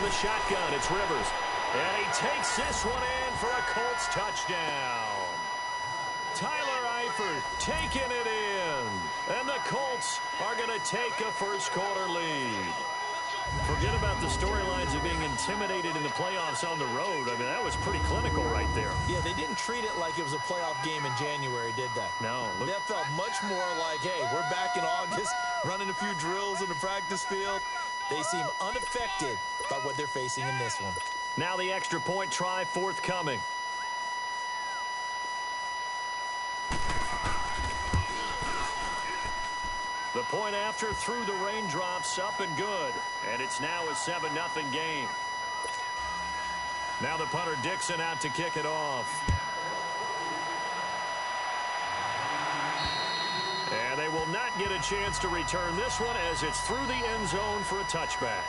from the shotgun. It's Rivers. And he takes this one in for a Colts touchdown. Tyler Eifert taking it in. And the Colts are going to take a first-quarter lead. Forget about the storylines of being intimidated in the playoffs on the road. I mean, that was pretty clinical right there. Yeah, they didn't treat it like it was a playoff game in January, did they? No. That felt much more like, hey, we're back in August, running a few drills in the practice field. They seem unaffected by what they're facing in this one. Now the extra point try forthcoming. The point after through the raindrops, up and good. And it's now a 7-0 game. Now the punter Dixon out to kick it off. And they will not get a chance to return this one as it's through the end zone for a touchback.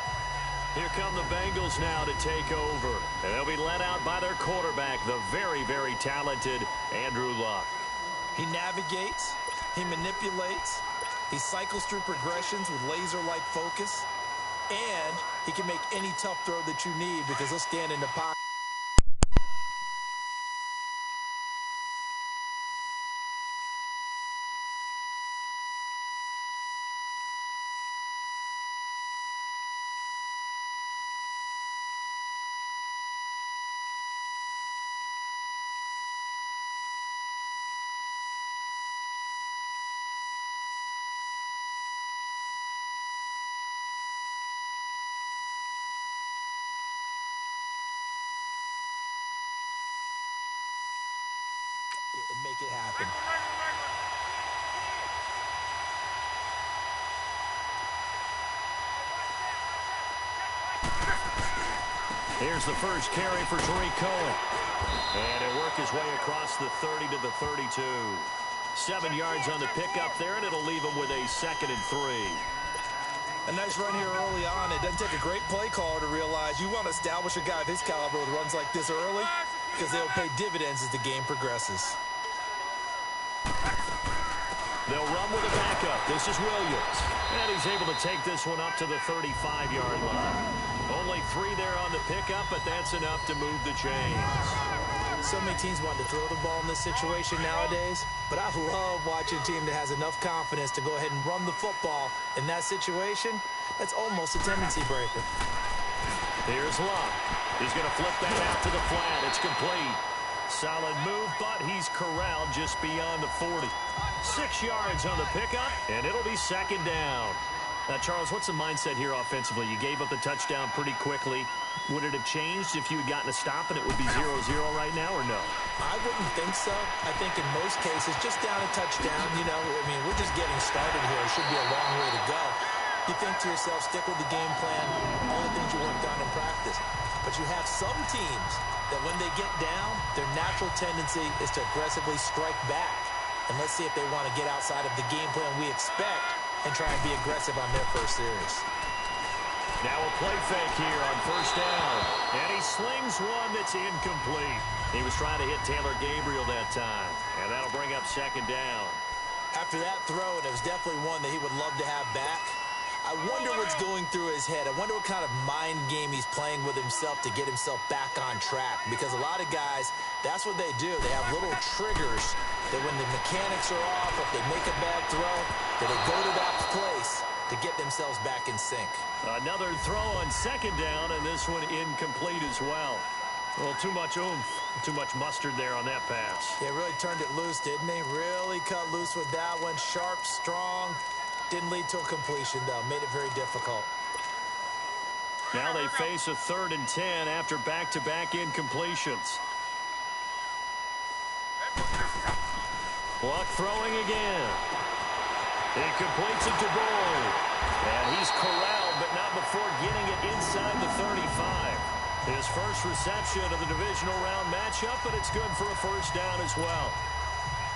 Here come the Bengals now to take over. And they'll be led out by their quarterback, the very, very talented Andrew Luck. He navigates. He manipulates. He cycles through progressions with laser-like focus. And he can make any tough throw that you need because he'll stand in the pocket. And make it happen. Here's the first carry for Tariq Cohen. And he'll work his way across the 30 to the 32. 7 yards on the pickup there, and it'll leave him with a 2nd and 3. A nice run here early on. It doesn't take a great play caller to realize you want to establish a guy of his caliber with runs like this early because they'll pay dividends as the game progresses. They'll run with a backup. This is Williams. And he's able to take this one up to the 35-yard line. Only 3 there on the pickup, but that's enough to move the chains. So many teams want to throw the ball in this situation nowadays, but I love watching a team that has enough confidence to go ahead and run the football. In that situation, that's almost a tendency breaker. Here's Luck. He's going to flip that out to the flat. It's complete. Solid move, but he's corralled just beyond the 40. 6 yards on the pickup, and it'll be 2nd down. Now, Charles, what's the mindset here offensively? You gave up the touchdown pretty quickly. Would it have changed if you had gotten a stop and it would be 0-0 right now, or no? I wouldn't think so. I think in most cases, just down a touchdown, you know, I mean, we're just getting started here. It should be a long way to go. You think to yourself, stick with the game plan, all the things you worked on in practice. But you have some teams that when they get down, their natural tendency is to aggressively strike back. And let's see if they want to get outside of the game plan we expect and try and be aggressive on their first series. Now a play fake here on 1st down. And he slings one that's incomplete. He was trying to hit Taylor Gabriel that time. And that'll bring up 2nd down. After that throw, and it was definitely one that he would love to have back, I wonder what's going through his head. I wonder what kind of mind game he's playing with himself to get himself back on track. Because a lot of guys, that's what they do. They have little triggers that when the mechanics are off, if they make a bad throw, that they go to that place to get themselves back in sync. Another throw on 2nd down, and this one incomplete as well. Well, too much oomph, too much mustard there on that pass. Yeah, really turned it loose, didn't he? Really cut loose with that one. Sharp, strong. Didn't lead to a completion, though. Made it very difficult. Now they face a 3rd and 10 after back-to-back incompletions. Luck throwing again. He completes it to Boyd. And he's corralled, but not before getting it inside the 35. His first reception of the divisional round matchup, but it's good for a 1st down as well.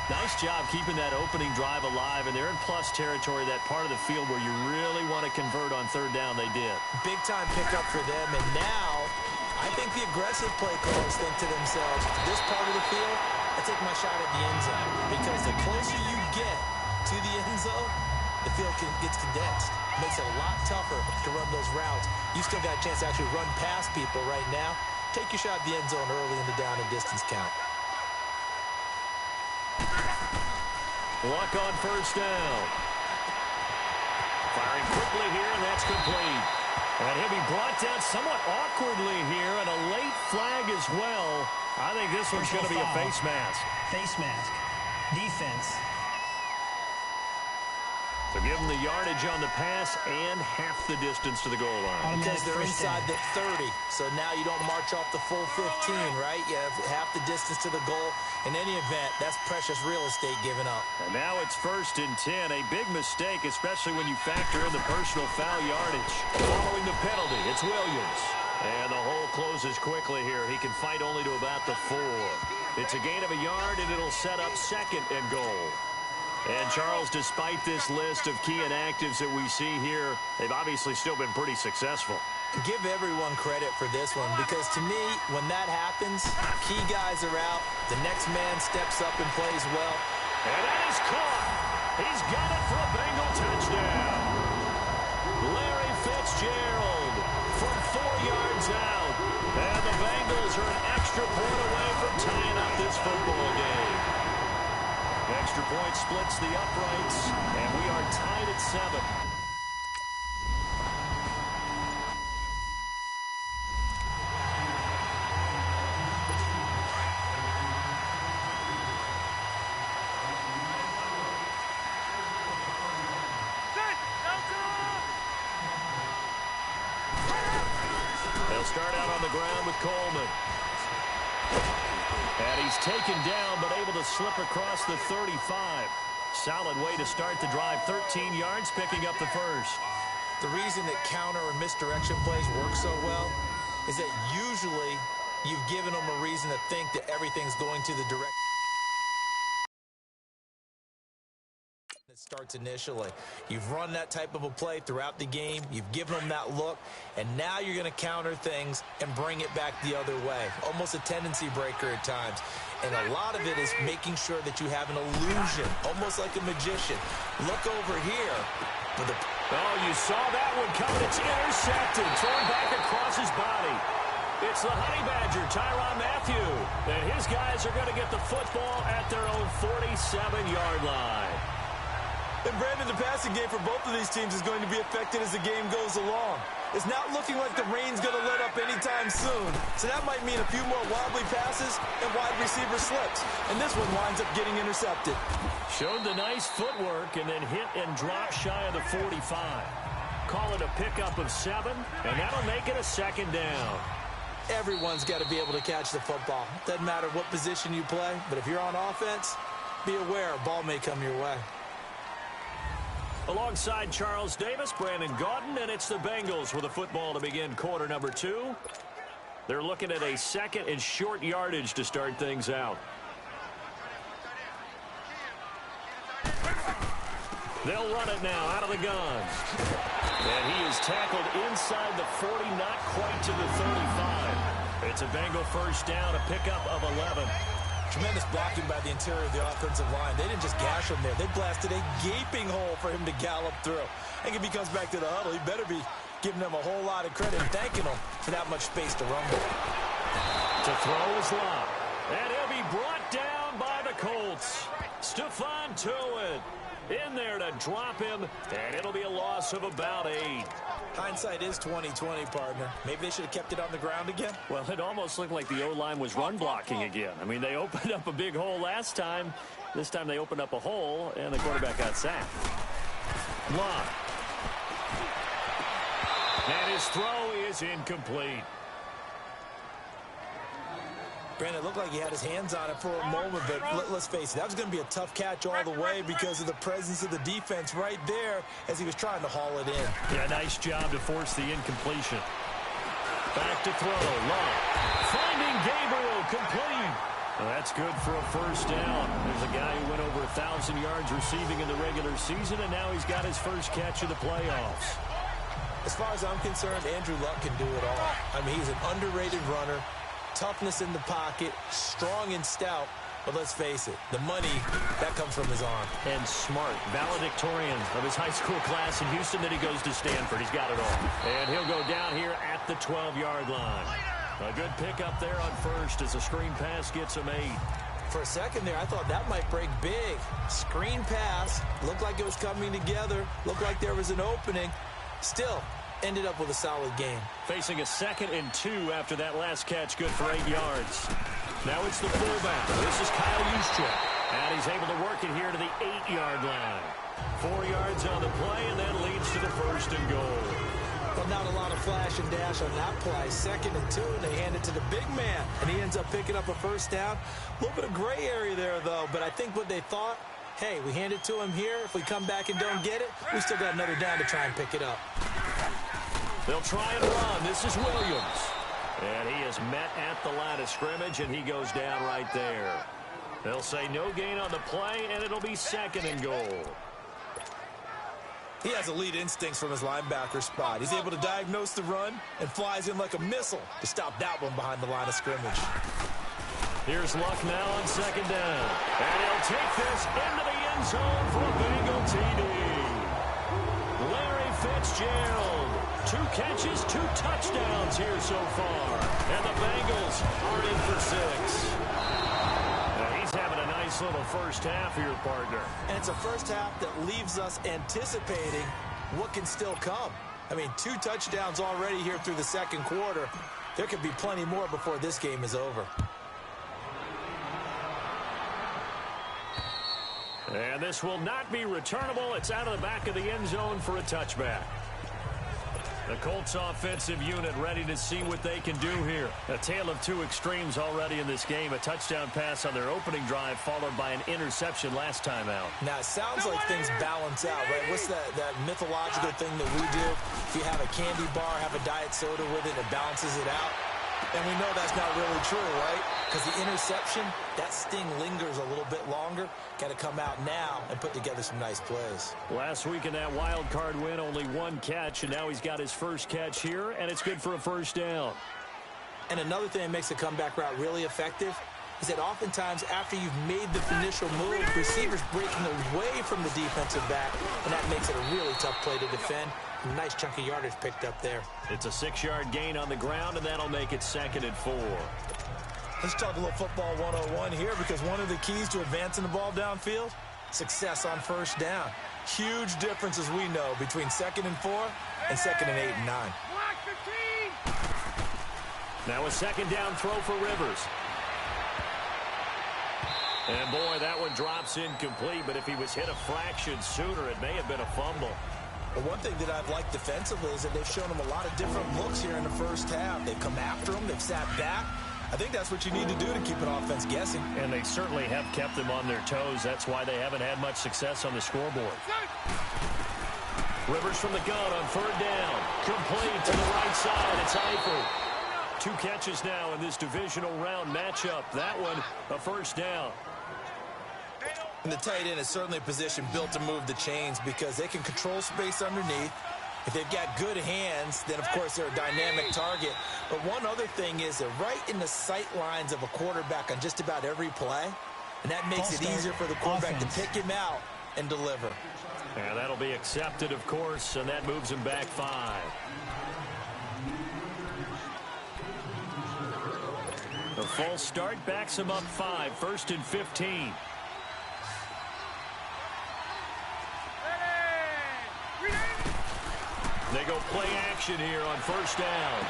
Nice job keeping that opening drive alive, and they're in plus territory, that part of the field where you really want to convert on 3rd down. They did. Big-time pickup for them, and now I think the aggressive play callers think to themselves, this part of the field, I take my shot at the end zone, because the closer you get to the end zone, the field gets condensed. It makes it a lot tougher to run those routes. You still got a chance to actually run past people right now. Take your shot at the end zone early in the down and distance count. Luck on first down. Firing quickly here, and that's complete. And he'll be brought down somewhat awkwardly here, and a late flag as well. I think this one's going to be a face mask. Face mask. Defense. So give them the yardage on the pass and half the distance to the goal line. Because they're inside the 30, so now you don't march off the full 15, right? You have half the distance to the goal. In any event, that's precious real estate given up. And now it's 1st and 10. A big mistake, especially when you factor in the personal foul yardage. Following the penalty, it's Williams. And the hole closes quickly here. He can fight only to about the 4. It's a gain of a yard, and it'll set up 2nd and goal. And, Charles, despite this list of key inactives that we see here, they've obviously still been pretty successful. Give everyone credit for this one, because to me, when that happens, key guys are out, the next man steps up and plays well. And that is caught. He's got it for a Bengal touchdown. Larry Fitzgerald from 4 yards out. And the Bengals are an extra point away from tying up this football game. Extra point splits the uprights, and we are tied at 7. They'll start out on the ground with Coleman. And he's taken down, but able to slip across the 35. Solid way to start the drive. 13 yards, picking up the first. The reason that counter or misdirection plays work so well is that usually you've given them a reason to think that everything's going to the direction it starts initially. You've run that type of a play throughout the game. You've given them that look, and now you're going to counter things and bring it back the other way. Almost a tendency breaker at times. And a lot of it is making sure that you have an illusion, almost like a magician. Look over here. Oh, you saw that one coming. It's intercepted. Thrown back across his body. It's the Honey Badger, Tyrann Mathieu. And his guys are going to get the football at their own 47-yard line. And, Brandon, the passing game for both of these teams is going to be affected as the game goes along. It's not looking like the rain's going to let up anytime soon. So that might mean a few more wobbly passes and wide receiver slips. And this one winds up getting intercepted. Showed the nice footwork and then hit and drop shy of the 45. Call it a pickup of 7, and that'll make it a 2nd down. Everyone's got to be able to catch the football. Doesn't matter what position you play, but if you're on offense, be aware a ball may come your way. Alongside Charles Davis, Brandon Gaudin, and it's the Bengals with a football to begin quarter number 2. They're looking at a 2nd and short yardage to start things out. They'll run it now out of the guns. And he is tackled inside the 40, not quite to the 35. It's a Bengal first down, a pickup of 11. Tremendous blocking by the interior of the offensive line. They didn't just gash him there. They blasted a gaping hole for him to gallop through. I think if he comes back to the huddle, he better be giving them a whole lot of credit and thanking them for that much space to rumble. To throw is Lott. And he'll be brought down by the Colts. Stephon Tuitt in there to drop him, and it'll be a loss of about 8. Hindsight is 20/20, partner. Maybe they should have kept it on the ground again. Well, it almost looked like the O-line was run blocking again. I mean, they opened up a big hole last time. This time they opened up a hole, and the quarterback got sacked. Lott. And his throw is incomplete. Brandon, it looked like he had his hands on it for a moment, but let's face it, that was going to be a tough catch all the way because of the presence of the defense right there as he was trying to haul it in. Yeah, nice job to force the incompletion. Back to throw. Lott finding Gabriel, complete. Well, that's good for a first down. There's a guy who went over 1,000 yards receiving in the regular season, and now he's got his first catch of the playoffs. As far as I'm concerned, Andrew Luck can do it all. I mean, he's an underrated runner. Toughness in the pocket, strong and stout, But let's face it, the money, that comes from his arm. And smart, valedictorian of his high school class in Houston. Then he goes to Stanford. He's got it all. And he'll go down here at the 12-yard line. A good pickup there on first as a screen pass gets him 8. For a second there, I thought that might break big. Screen pass. Looked like it was coming together. Looked like there was an opening. Still, ended up with a solid game. Facing a 2nd and 2 after that last catch, good for 8 yards. Now it's the fullback. This is Kyle Juszczyk. And he's able to work it here to the 8-yard line. 4 yards on the play, and that leads to the 1st and goal. Well, not a lot of flash and dash on that play. 2nd and 2, and they hand it to the big man. And he ends up picking up a first down. A little bit of gray area there, though. But I think what they thought, hey, we hand it to him here. If we come back and don't get it, we still got another down to try and pick it up. They'll try and run. This is Williams. And he is met at the line of scrimmage, and he goes down right there. They'll say no gain on the play, and it'll be 2nd and goal. He has elite instincts from his linebacker spot. He's able to diagnose the run and flies in like a missile to stop that one behind the line of scrimmage. Here's Luck now on 2nd down. And he'll take this into the end zone for a Bengal TD. Larry Fitzgerald. 2 catches, 2 touchdowns here so far. And the Bengals are in for 6. He's having a nice little first half here, partner. And it's a first half that leaves us anticipating what can still come. I mean, 2 touchdowns already here through the 2nd quarter. There could be plenty more before this game is over. And this will not be returnable. It's out of the back of the end zone for a touchback. The Colts offensive unit ready to see what they can do here. A tale of 2 extremes already in this game. A touchdown pass on their opening drive followed by an interception last time out. Now, it sounds like things balance out, right? What's that mythological thing that we do? If you have a candy bar, have a diet soda with it, it balances it out. And we know that's not really true, right? Because the interception, that sting lingers a little bit longer. Got to come out now and put together some nice plays. Last week in that wild card win, only 1 catch, and now he's got his first catch here, and it's good for a first down. And another thing that makes the comeback route really effective is that oftentimes after you've made the initial move, receivers breaking away from the defensive back, and that makes it a really tough play to defend. A nice chunk of yardage picked up there. It's a 6-yard gain on the ground, and that'll make it 2nd and 4. Let's talk a little football 101 here, because one of the keys to advancing the ball downfield, success on first down. Huge difference, as we know, between 2nd and 4 and 2nd and 8 and 9. Now a 2nd down throw for Rivers. And boy, that one drops incomplete, but if he was hit a fraction sooner, it may have been a fumble. But one thing that I've liked defensively is that they've shown him a lot of different looks here in the first half. They've come after him. They've sat back. I think that's what you need to do to keep an offense guessing. And they certainly have kept them on their toes. That's why they haven't had much success on the scoreboard. Rivers from the gun on 3rd down. Complete to the right side. It's Eifert. 2 catches now in this divisional round matchup. That one, a first down. And the tight end is certainly a position built to move the chains because they can control space underneath. If they've got good hands, then, of course, they're a dynamic target. But one other thing is they're right in the sight lines of a quarterback on just about every play. And that makes it easier for the quarterback to pick him out and deliver. And that'll be accepted, of course, and that moves him back 5. The false start backs him up 5, 1st and 15. They go play action here on 1st down.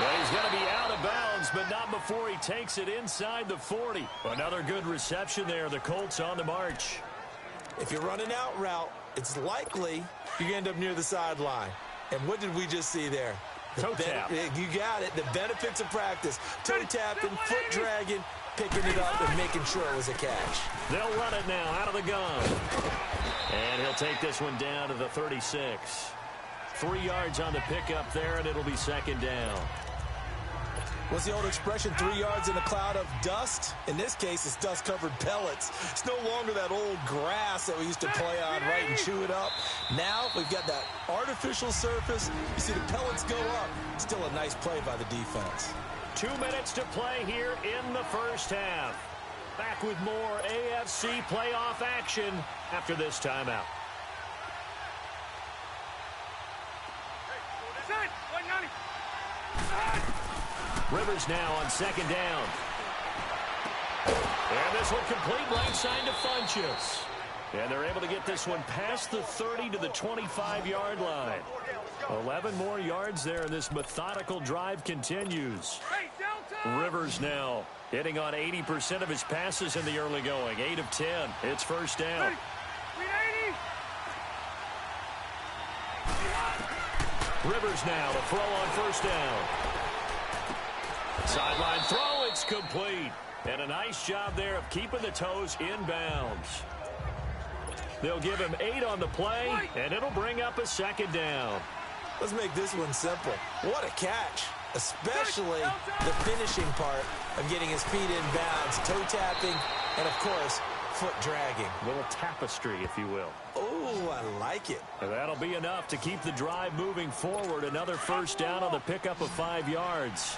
Well, he's going to be out of bounds, but not before he takes it inside the 40. Another good reception there. The Colts on the march. If you're running out route, it's likely you end up near the sideline. And what did we just see there? Toe tap. You got it. The benefits of practice. Toe tapping, foot dragging, picking it up, and making sure it was a catch. They'll run it now out of the gun. And he'll take this one down to the 36. 3 yards on the pickup there, and it'll be 2nd down. What's the old expression, 3 yards in a cloud of dust? In this case, it's dust-covered pellets. It's no longer that old grass that we used to play on, right, and chew it up. Now we've got that artificial surface. You see the pellets go up. Still a nice play by the defense. 2 minutes to play here in the first half. Back with more AFC playoff action after this timeout. Rivers now on second down. And this one complete right side to Funchess. And they're able to get this one past the 30 to the 25-yard line. 11 more yards there, and this methodical drive continues. Rivers now hitting on 80% of his passes in the early going. 8 of 10. It's first down. Rivers now to throw on first down. Sideline throw, it's complete. And a nice job there of keeping the toes inbounds. They'll give him 8 on the play, and it'll bring up a second down. Let's make this one simple. What a catch, especially the finishing part of getting his feet in bounds, toe tapping, and, of course, foot dragging. A little tapestry, if you will. Oh, I like it. And that'll be enough to keep the drive moving forward. Another first down on the pickup of 5 yards.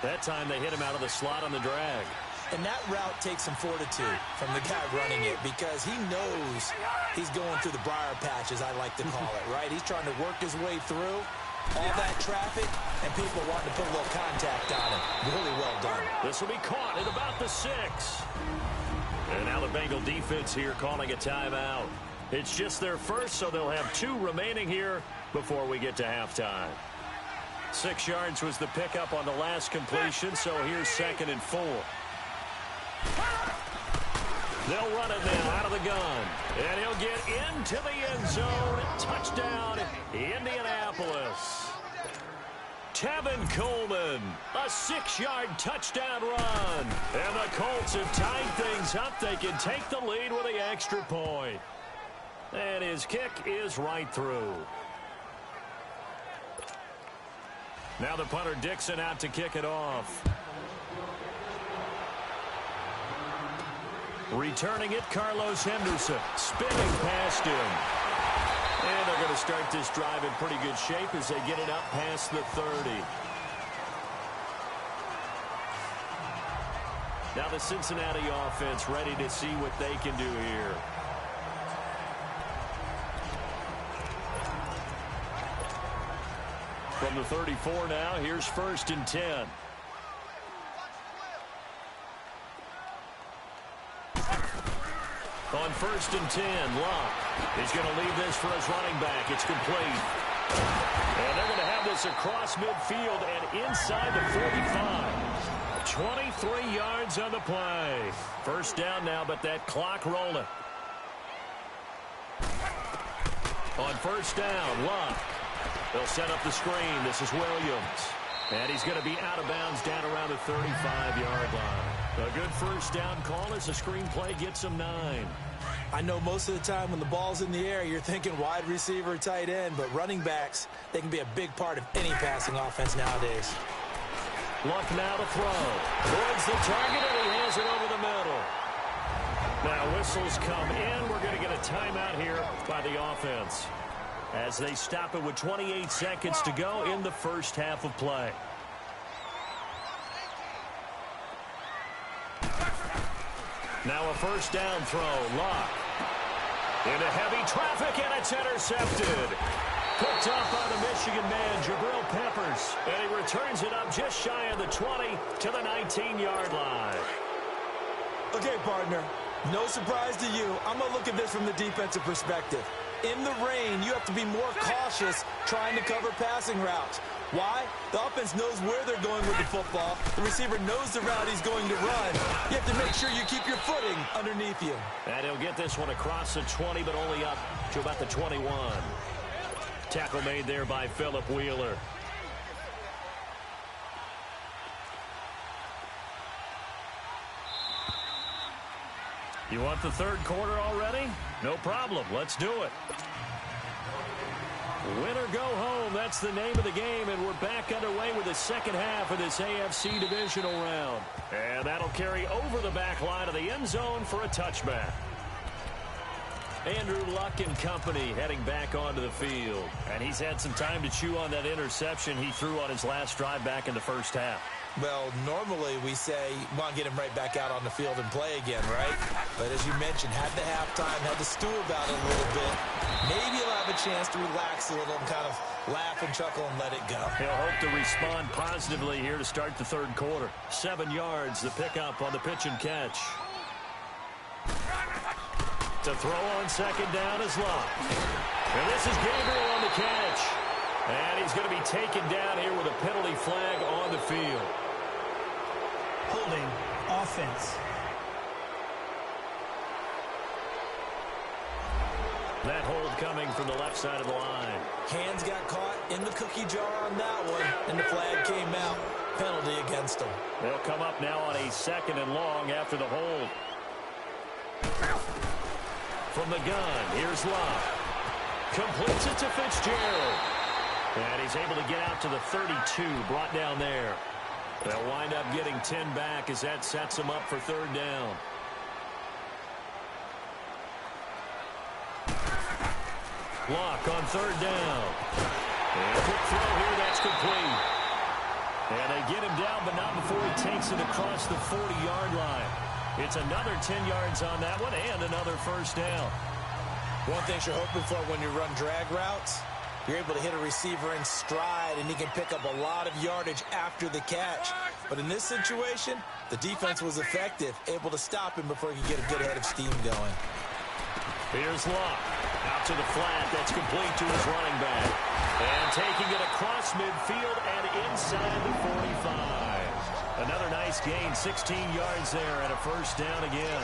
That time they hit him out of the slot on the drag. And that route takes some fortitude from the guy running it because he knows he's going through the briar patch, as I like to call it, right? He's trying to work his way through all that traffic and people wanting to put a little contact on him. Really well done. This will be caught at about the 6. And now the Bengal defense here calling a timeout. It's just their first, so they'll have 2 remaining here before we get to halftime. 6 yards was the pickup on the last completion, so here's 2nd and 4. They'll run it now out of the gun. And he'll get into the end zone. Touchdown, Indianapolis. Tevin Coleman, a 6-yard touchdown run. And the Colts have tied things up. They can take the lead with the extra point. And his kick is right through. Now the punter Dixon out to kick it off. Returning it, Carlos Henderson. Spinning past him. And they're going to start this drive in pretty good shape as they get it up past the 30. Now the Cincinnati offense ready to see what they can do here. From the 34 now, here's 1st and 10. On 1st and 10, Locke is going to leave this for his running back. It's complete. And they're going to have this across midfield and inside the 45. 23 yards on the play. First down now, but that clock rolling. On first down, Locke. They'll set up the screen. This is Williams. And he's going to be out of bounds down around the 35-yard line. A good first down call as the screenplay gets him 9. I know most of the time when the ball's in the air, you're thinking wide receiver, tight end, but running backs, they can be a big part of any passing offense nowadays. Luck now to throw. Towards the target, and he has it over the middle. Now whistles come in. We're going to get a timeout here by the offense as they stop it with 28 seconds to go in the first half of play. Now a first down throw. Locke into heavy traffic, and it's intercepted. Picked off by the Michigan man, Jabril Peppers. And he returns it up just shy of the 20 to the 19-yard line. Okay, partner, no surprise to you. I'm going to look at this from the defensive perspective. In the rain, you have to be more cautious trying to cover passing routes. Why? The offense knows where they're going with the football. The receiver knows the route he's going to run. You have to make sure you keep your footing underneath you. And he'll get this one across the 20, but only up to about the 21. Tackle made there by Phillip Wheeler. You want the third quarter already? No problem. Let's do it. Win or go home, that's the name of the game, and we're back underway with the second half of this AFC divisional round. And that'll carry over the back line of the end zone for a touchback. Andrew Luck and company heading back onto the field. And he's had some time to chew on that interception he threw on his last drive back in the first half. Well, normally we say, well, get him right back out on the field and play again, right? But as you mentioned, had the halftime, had to stew about it a little bit. Maybe he'll have a chance to relax a little and kind of laugh and chuckle and let it go. He'll hope to respond positively here to start the third quarter. 7 yards, the pickup on the pitch and catch. To throw on second down is Locke. And this is Gabriel on the catch. And he's going to be taken down here with a penalty flag on the field. Holding offense. That hold coming from the left side of the line. Hands got caught in the cookie jar on that one, and the flag came out. Penalty against them. They'll come up now on a 2nd and long after the hold. From the gun, here's Locke. Completes it to Fitzgerald. And he's able to get out to the 32, brought down there. They'll wind up getting 10 back as that sets them up for 3rd down. Locke on 3rd down. And a quick throw here, that's complete. And they get him down, but not before he takes it across the 40-yard line. It's another 10 yards on that one and another 1st down. One thing you're hoping for when you run drag routes, you're able to hit a receiver in stride, and he can pick up a lot of yardage after the catch. But in this situation, the defense was effective, able to stop him before he could get a good head of steam going. Here's Locke. Out to the flat. That's complete to his running back. And taking it across midfield and inside the 45. Another nice gain, 16 yards there and a 1st down again.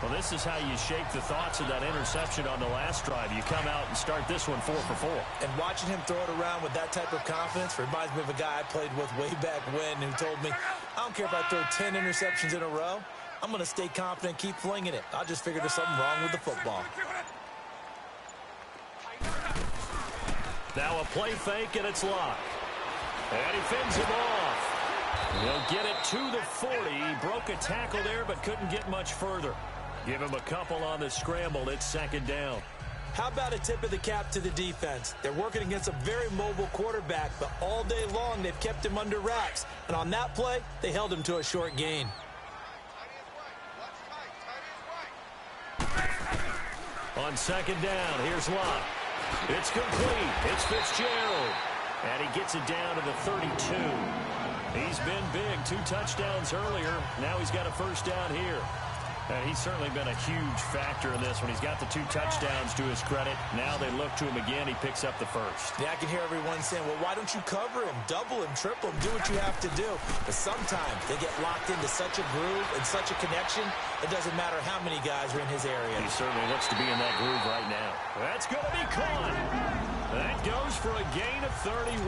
Well, this is how you shake the thoughts of that interception on the last drive. You come out and start this one 4 for 4. And watching him throw it around with that type of confidence reminds me of a guy I played with way back when who told me, I don't care if I throw 10 interceptions in a row. I'm going to stay confident, keep flinging it. I'll just figure there's something wrong with the football. Now a play fake, and it's Locke. And he fends him off. He'll get it to the 40. He broke a tackle there, but couldn't get much further. Give him a couple on the scramble. It's 2nd down. How about a tip of the cap to the defense? They're working against a very mobile quarterback, but all day long they've kept him under wraps. And on that play, they held him to a short gain. On 2nd down, here's Locke. It's complete. It's Fitzgerald. And he gets it down to the 32. He's been big. 2 touchdowns earlier. Now he's got a 1st down here. And he's certainly been a huge factor in this one. He's got the 2 touchdowns to his credit. Now they look to him again. He picks up the 1st. Yeah, I can hear everyone saying, well, why don't you cover him, double him, triple him, do what you have to do. But sometimes they get locked into such a groove and such a connection, it doesn't matter how many guys are in his area. He certainly looks to be in that groove right now. That's going to be caught. That goes for a gain of 31.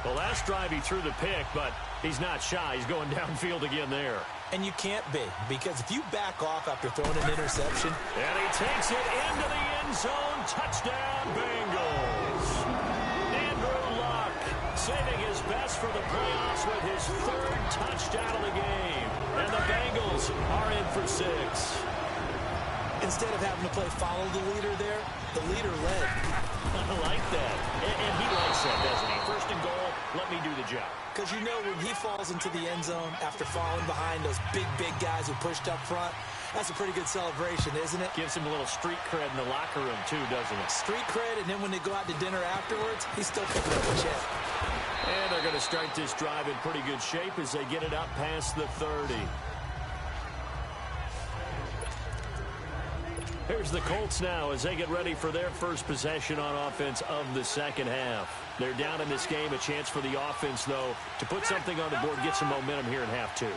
The last drive he threw the pick, but he's not shy. He's going downfield again there. And you can't be, because if you back off after throwing an interception. And he takes it into the end zone. Touchdown, Bengals. Andrew Luck saving his best for the playoffs with his 3rd touchdown of the game. And the Bengals are in for 6. Instead of having to play follow the leader there, the leader led. I like that. And he likes that, doesn't he? 1st and goal, let me do the job. Because you know when he falls into the end zone after falling behind those big guys who pushed up front, that's a pretty good celebration, isn't it? Gives him a little street cred in the locker room, too, doesn't it? Street cred, and then when they go out to dinner afterwards, he's still picking up a check. And they're going to start this drive in pretty good shape as they get it up past the 30. Here's the Colts now as they get ready for their first possession on offense of the 2nd half. They're down in this game. A chance for the offense, though, to put something on the board, get some momentum here in half 2.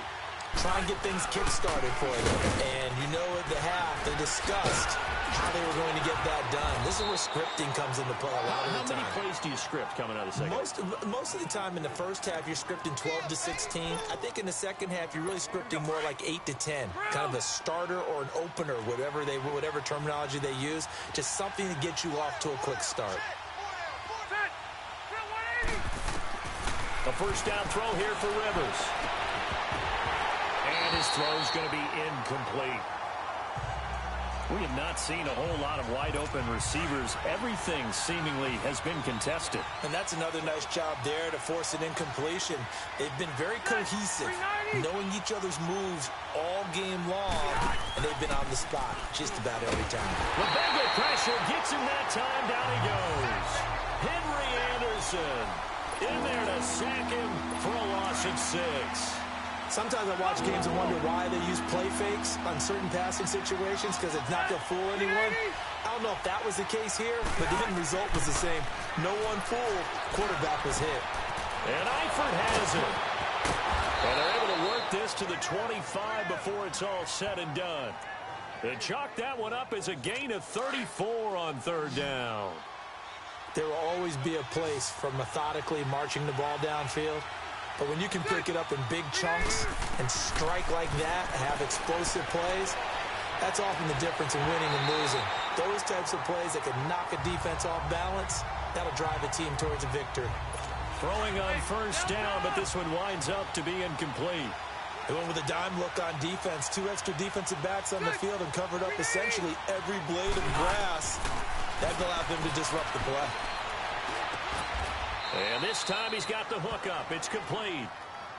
Try and get things kick-started for them. And you know at the half, they discussed how they were going to get that done. This is where scripting comes into play a lot of the time. How many plays do you script coming out of the 2nd? Most of the time in the first half, you're scripting 12 to 16. I think in the 2nd half, you're really scripting more like 8 to 10. Kind of a starter or an opener, whatever terminology they use. Just something to get you off to a quick start. A 1st down throw here for Rivers. And his throw is going to be incomplete. We have not seen a whole lot of wide-open receivers. Everything seemingly has been contested. And that's another nice job there to force an incompletion. They've been very cohesive, knowing each other's moves all game long, and they've been on the spot just about every time. The Bengal pressure gets him that time. Down he goes. Henry Anderson in there to sack him for a loss of 6. Sometimes I watch games and wonder why they use play fakes on certain passing situations because it's not going to fool anyone. I don't know if that was the case here, but the end result was the same. No one fooled. Quarterback was hit. And Eifert has it. And they're able to work this to the 25 before it's all said and done. They chalk that one up as a gain of 34 on 3rd down. There will always be a place for methodically marching the ball downfield. But when you can pick it up in big chunks and strike like that, have explosive plays, that's often the difference in winning and losing. Those types of plays that can knock a defense off balance, that'll drive a team towards a victory. Throwing on 1st down, but this one winds up to be incomplete. They went with a dime look on defense. 2 extra defensive backs on the field and covered up essentially every blade of grass. That allowed them to disrupt the play. And this time he's got the hook up. It's complete.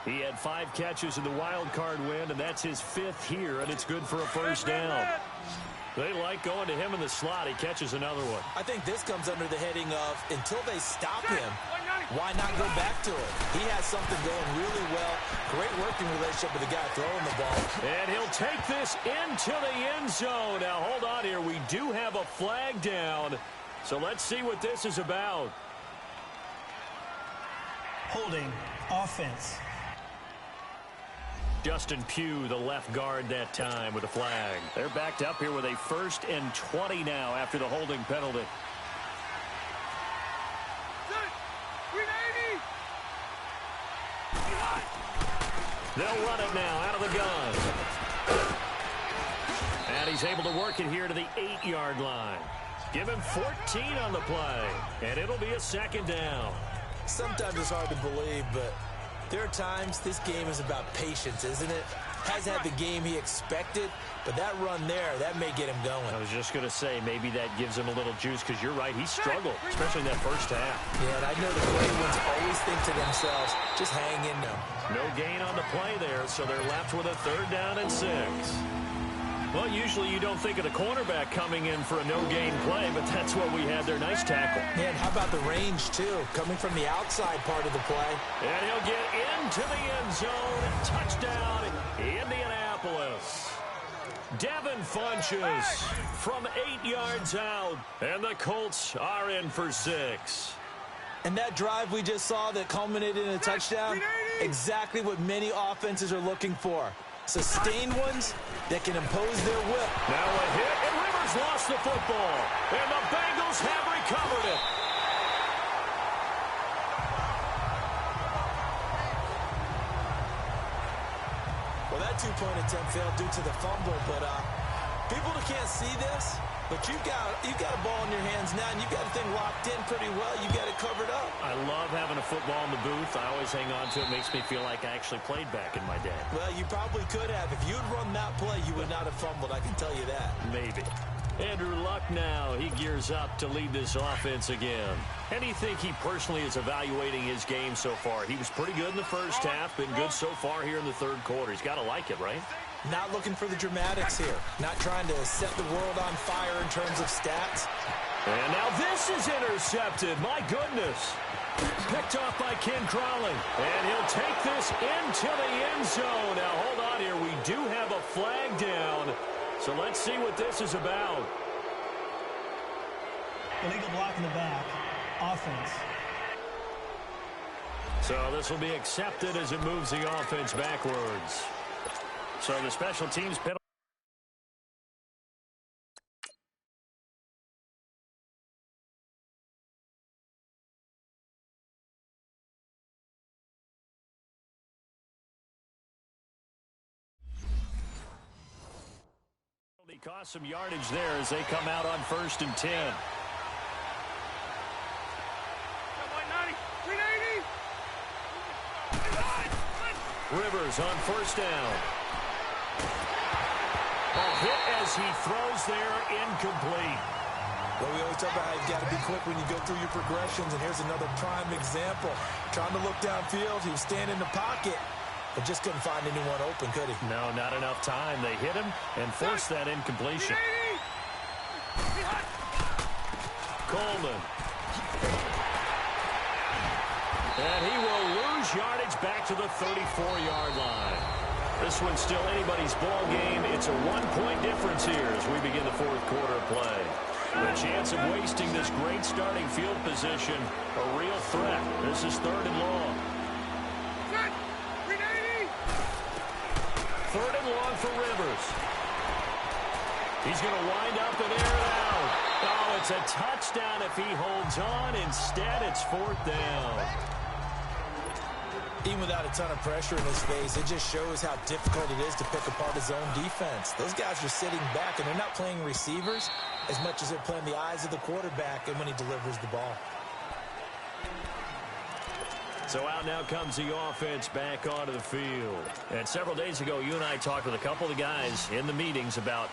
He had 5 catches in the wild card win, and that's his 5th here, and it's good for a 1st down. They like going to him in the slot. He catches another one. I think this comes under the heading of until they stop him, why not go back to it? He has something going really well. Great working relationship with the guy throwing the ball. And he'll take this into the end zone. Now, hold on here. We do have a flag down, so let's see what this is about. Holding offense. Justin Pugh, the left guard that time with a flag. They're backed up here with a 1st and 20 now after the holding penalty. They'll run it now out of the gun. And he's able to work it here to the 8-yard line. Give him 14 on the play, and it'll be a 2nd down. Sometimes it's hard to believe, but there are times this game is about patience, isn't it? Hasn't had the game he expected, but that run there, that may get him going. I was just going to say, maybe that gives him a little juice, because you're right, he struggled, especially in that 1st half. Yeah, and I know the great ones always think to themselves, just hang in there. No gain on the play there, so they're left with a 3rd down and 6. Well, usually you don't think of the cornerback coming in for a no-gain play, but that's what we had there. Nice tackle. Man, how about the range, too? Coming from the outside part of the play. And he'll get into the end zone. Touchdown, Indianapolis. Devin Funches from 8 yards out, and the Colts are in for 6. And that drive we just saw that culminated in a touchdown, exactly what many offenses are looking for. Sustained ones that can impose their whip. Now a hit, and Rivers lost the football. And the Bengals have recovered it. Well, that 2-point attempt failed due to the fumble, but people that can't see this, but you've got a ball in your hands now, and you've got the thing locked in pretty well. You've got it covered up. I love having a football in the booth. I always hang on to it. It makes me feel like I actually played back in my day. Well, you probably could have. If you'd run that play, you would not have fumbled. I can tell you that. Maybe. Andrew Luck now. He gears up to lead this offense again. How do you think he personally is evaluating his game so far? He was pretty good in the 1st half. Been good so far here in the 3rd quarter. He's got to like it, right? Not looking for the dramatics here. Not trying to set the world on fire in terms of stats. And now this is intercepted. My goodness. Picked off by Ken Crawley. And he'll take this into the end zone. Now, hold on here. We do have a flag down. So let's see what this is about. Illegal block in the back. Offense. So this will be accepted as it moves the offense backwards. So the special teams penalty. Cost some yardage there as they come out on 1st and 10. Rivers on 1st down. A hit as he throws there, incomplete. Well, we always talk about how you've got to be quick when you go through your progressions, and here's another prime example. Trying to look downfield, he was standing in the pocket, but just couldn't find anyone open, could he? No, not enough time. They hit him and forced that incompletion. Coleman. And he will lose yardage back to the 34-yard line. This one's still anybody's ball game. It's a one-point difference here as we begin the fourth quarter of play. The chance of wasting this great starting field position, a real threat. This is 3rd and long. 3rd and long for Rivers. He's going to wind up and air it out. Oh, it's a touchdown if he holds on. Instead, it's 4th down. Even without a ton of pressure in his face, it just shows how difficult it is to pick apart his own defense. Those guys are sitting back, and they're not playing receivers as much as they're playing the eyes of the quarterback and when he delivers the ball. So out now comes the offense back onto the field. And several days ago, you and I talked with a couple of the guys in the meetings about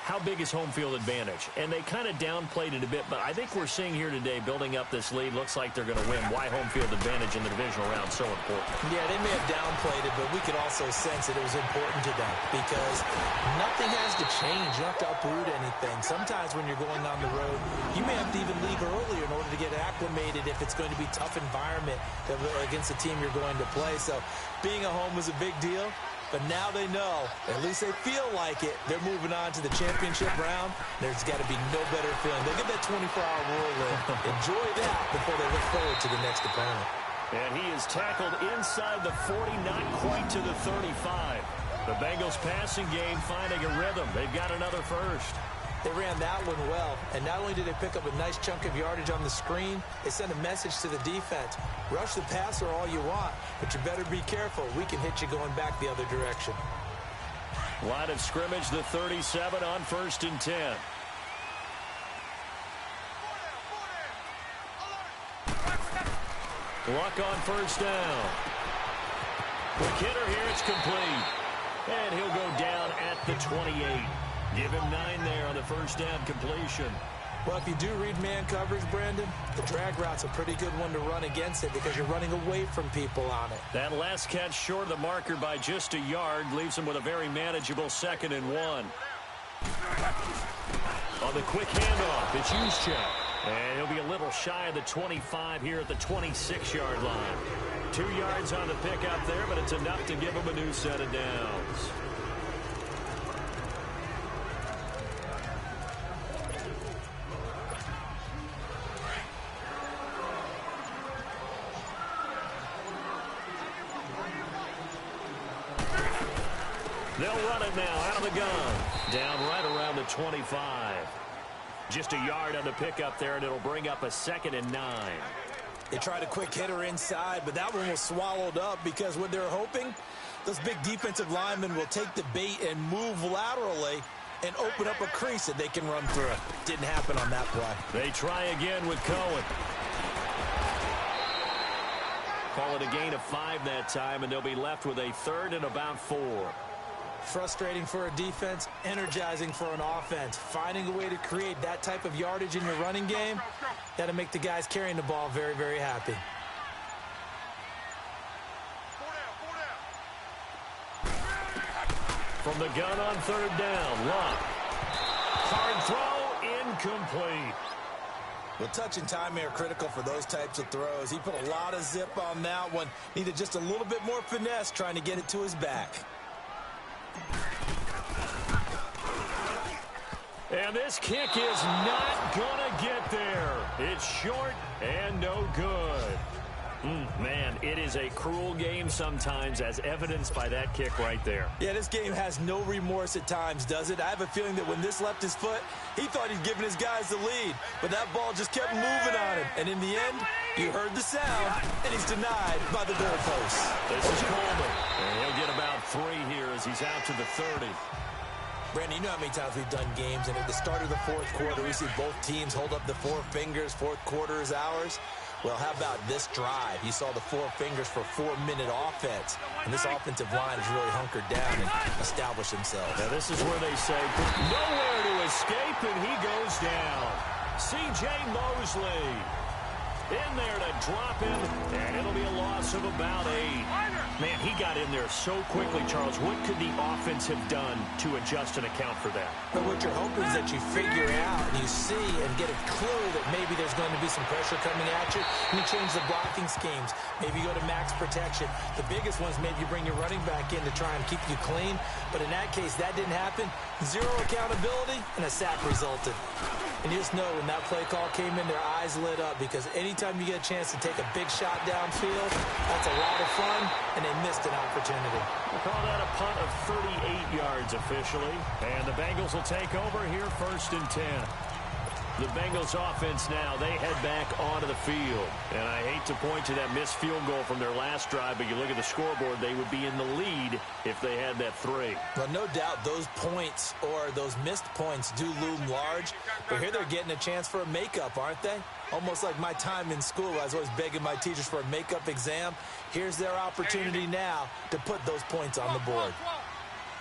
how big is home field advantage. And they kind of downplayed it a bit, but I think we're seeing here today, building up this lead, looks like they're going to win. Why home field advantage in the divisional round so important? Yeah, they may have downplayed it, but we could also sense that it was important to them because nothing has to change. You don't have to uproot anything. Sometimes when you're going on the road, you may have to even leave earlier in order to get acclimated if it's going to be a tough environment against the team you're going to play. So being at home was a big deal. But now they know, at least they feel like it, they're moving on to the championship round. There's got to be no better feeling. They'll get that 24-hour rule in. Enjoy that before they look forward to the next opponent. And he is tackled inside the 40, not quite to the 35. The Bengals passing game finding a rhythm. They've got another first. They ran that one well, and not only did they pick up a nice chunk of yardage on the screen, they sent a message to the defense. Rush the passer all you want, but you better be careful. We can hit you going back the other direction. Line of scrimmage, the 37 on 1st and 10. Luck on 1st down. Quick hitter here, it's complete. And he'll go down at the 28. Give him 9 there on the 1st down completion. Well, if you do read man coverage, Brandon, the drag route's a pretty good one to run against it because you're running away from people on it. That last catch short of the marker by just a yard leaves him with a very manageable 2nd and 1. On the quick handoff, it's Juszczyk. And he'll be a little shy of the 25 here at the 26-yard line. 2 yards on the pickup there, but it's enough to give him a new set of downs. They'll run it now out of the gun. Down right around the 25. Just a yard on the pickup there, and it'll bring up a 2nd and 9. They tried a quick hitter inside, but that one was swallowed up because what they're hoping, those big defensive linemen will take the bait and move laterally and open up a crease that they can run through. Didn't happen on that play. They try again with Cohen. Call it a gain of 5 that time, and they'll be left with a 3rd and about 4. Frustrating for a defense, energizing for an offense. Finding a way to create that type of yardage in your running game, that'll make the guys carrying the ball very, very happy. From the gun on 3rd down, Luck. Hard throw, incomplete. Well, touch and time are critical for those types of throws. He put a lot of zip on that one. Needed just a little bit more finesse trying to get it to his back. And this kick is not going to get there. It's short and no good. Man, it is a cruel game sometimes, as evidenced by that kick right there. Yeah, this game has no remorse at times, does it? I have a feeling that when this left his foot, he thought he'd given his guys the lead. But that ball just kept moving on him. And in the end, you heard the sound, and he's denied by the goalpost. This is Coleman. And he'll get about 3 here as he's out to the 30. Brandon, you know how many times we've done games, and at the start of the 4th quarter, we see both teams hold up the 4 fingers, 4th quarter is ours. Well, how about this drive? You saw the 4 fingers for 4-minute offense. And this offensive line has really hunkered down and established themselves. Now, this is where they say nowhere to escape, and he goes down. C.J. Mosley in there to drop him, and it'll be a loss of about 8. Man, he got in there so quickly, Charles. What could the offense have done to adjust and account for that? But what you're hoping is that you figure out and you see and get a clue that maybe there's going to be some pressure coming at you, and you change the blocking schemes. Maybe you go to max protection. The biggest one is maybe you bring your running back in to try and keep you clean. But in that case, that didn't happen. 0 accountability, and a sack resulted. And you just know when that play call came in, their eyes lit up, because anytime you get a chance to take a big shot downfield, that's a lot of fun, and they missed an opportunity. We'll call that a punt of 38 yards officially. And the Bengals will take over here, 1st and 10. The Bengals offense now, they head back onto the field. And I hate to point to that missed field goal from their last drive, but you look at the scoreboard, they would be in the lead if they had that 3. Well, no doubt those points or those missed points do loom large. But here they're getting a chance for a makeup, aren't they? Almost like my time in school. I was always begging my teachers for a makeup exam. Here's their opportunity now to put those points on the board.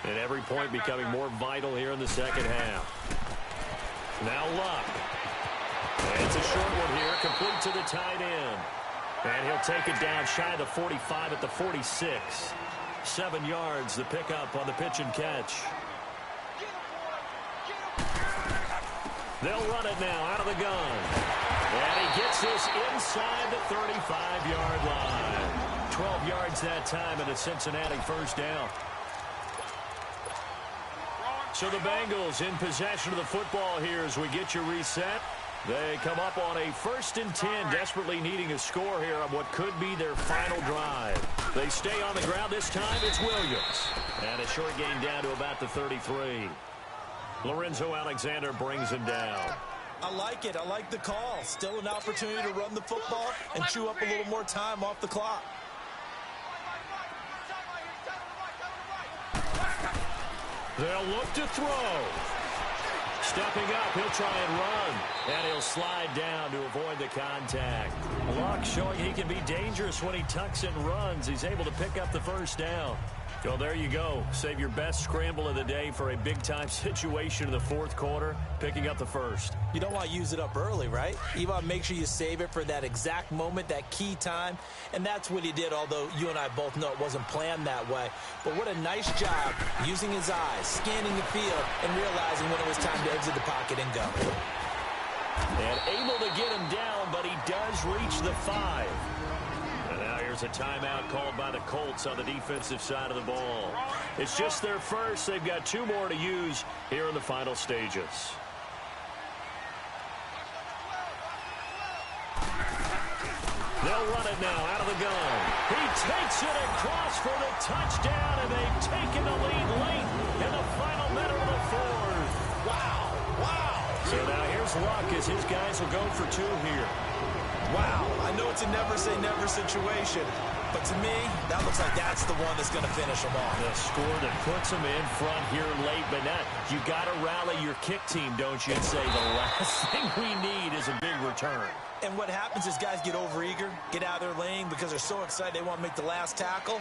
And every point becoming more vital here in the second half. Now Luck. And it's a short one here, complete to the tight end. And he'll take it down shy of the 45 at the 46. 7 yards, the pickup on the pitch and catch. They'll run it now out of the gun. And he gets this inside the 35-yard line. 12 yards that time, and a Cincinnati first down. So the Bengals in possession of the football here as we get you reset. They come up on a 1st and 10, desperately needing a score here on what could be their final drive. They stay on the ground. This time it's Williams. And a short gain down to about the 33. Lorenzo Alexander brings him down. I like it. I like the call. Still an opportunity to run the football and chew up a little more time off the clock. They'll look to throw. Stepping up, he'll try and run. And he'll slide down to avoid the contact. Luck showing he can be dangerous when he tucks and runs. He's able to pick up the first down. Well, there you go. Save your best scramble of the day for a big-time situation in the 4th quarter, picking up the first. You don't want to use it up early, right? You want to make sure you save it for that exact moment, that key time. And that's what he did, although you and I both know it wasn't planned that way. But what a nice job using his eyes, scanning the field, and realizing when it was time to exit the pocket and go. And able to get him down, but he does reach the 5. And now here's a timeout called by the Colts on the defensive side of the ball. It's just their first. They've got 2 more to use here in the final stages. They'll run it now out of the gun. He takes it across for the touchdown, and they've taken the lead late in the final minute of the 4th. Wow, wow. So now here's Luck as his guys will go for 2 here. Wow, I know it's a never-say-never situation, but to me, that looks like that's the one that's going to finish them off. The score that puts them in front here late, but not. You got to rally your kick team, don't you, and say the last thing we need is a big return. And what happens is guys get overeager, get out of their lane because they're so excited they want to make the last tackle.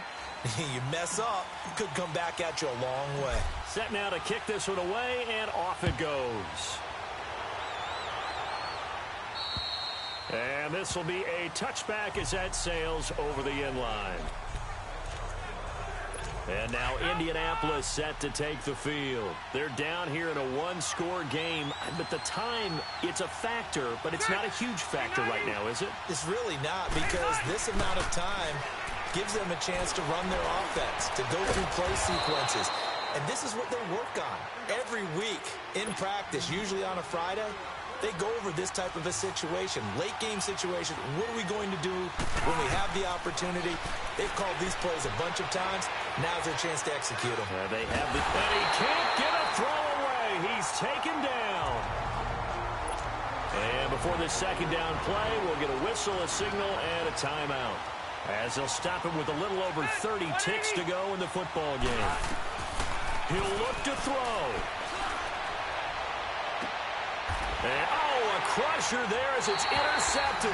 You mess up, it could come back at you a long way. Set now to kick this one away, and off it goes. And this will be a touchback as that sails over the end line. And now Indianapolis set to take the field. They're down here in a 1-score game, but the time, it's a factor, but it's not a huge factor right now, is it? It's really not, because this amount of time gives them a chance to run their offense, to go through play sequences. And this is what they work on every week in practice, usually on a Friday. They go over this type of a situation, late-game situation. What are we going to do when we have the opportunity? They've called these plays a bunch of times. Now's their chance to execute them. They have the... And he can't get a throw away. He's taken down. And before this second down play, we'll get a whistle, a signal, and a timeout. As they'll stop him with a little over 30 ticks to go in the football game. He'll look to throw. And, oh, a crusher there as it's intercepted.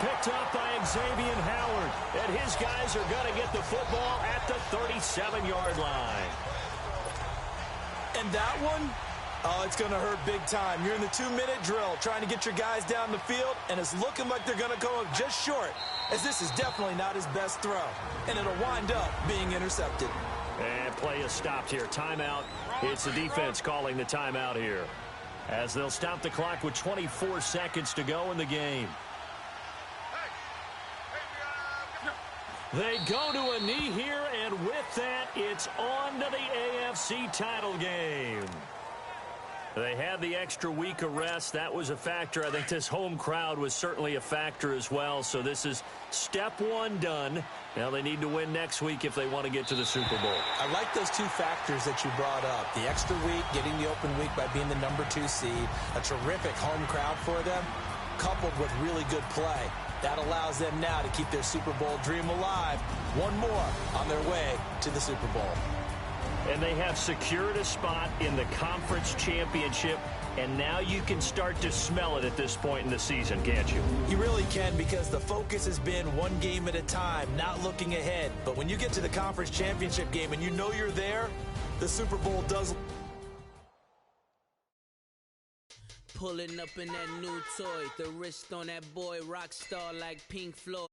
picked up by Xavier Howard. And his guys are going to get the football at the 37-yard line. And that one, oh, it's going to hurt big time. You're in the 2-minute drill trying to get your guys down the field, and it's looking like they're going to go up just short, as this is definitely not his best throw. And it'll wind up being intercepted. And play is stopped here. Timeout. It's the defense calling the timeout here, as they'll stop the clock with 24 seconds to go in the game. They go to a knee here, and with that, it's on to the AFC title game. They had the extra week of rest. That was a factor. I think this home crowd was certainly a factor as well. So this is step one done. Now they need to win next week if they want to get to the Super Bowl. I like those two factors that you brought up. The extra week, getting the open week by being the number 2 seed, a terrific home crowd for them, coupled with really good play. That allows them now to keep their Super Bowl dream alive. One more on their way to the Super Bowl. And they have secured a spot in the conference championship, and now you can start to smell it at this point in the season, can't you? You really can, because the focus has been one game at a time, not looking ahead. But when you get to the conference championship game and you know you're there, the Super Bowl does. Pulling up in that new toy, the wrist on that boy, rock star like Pink Floyd.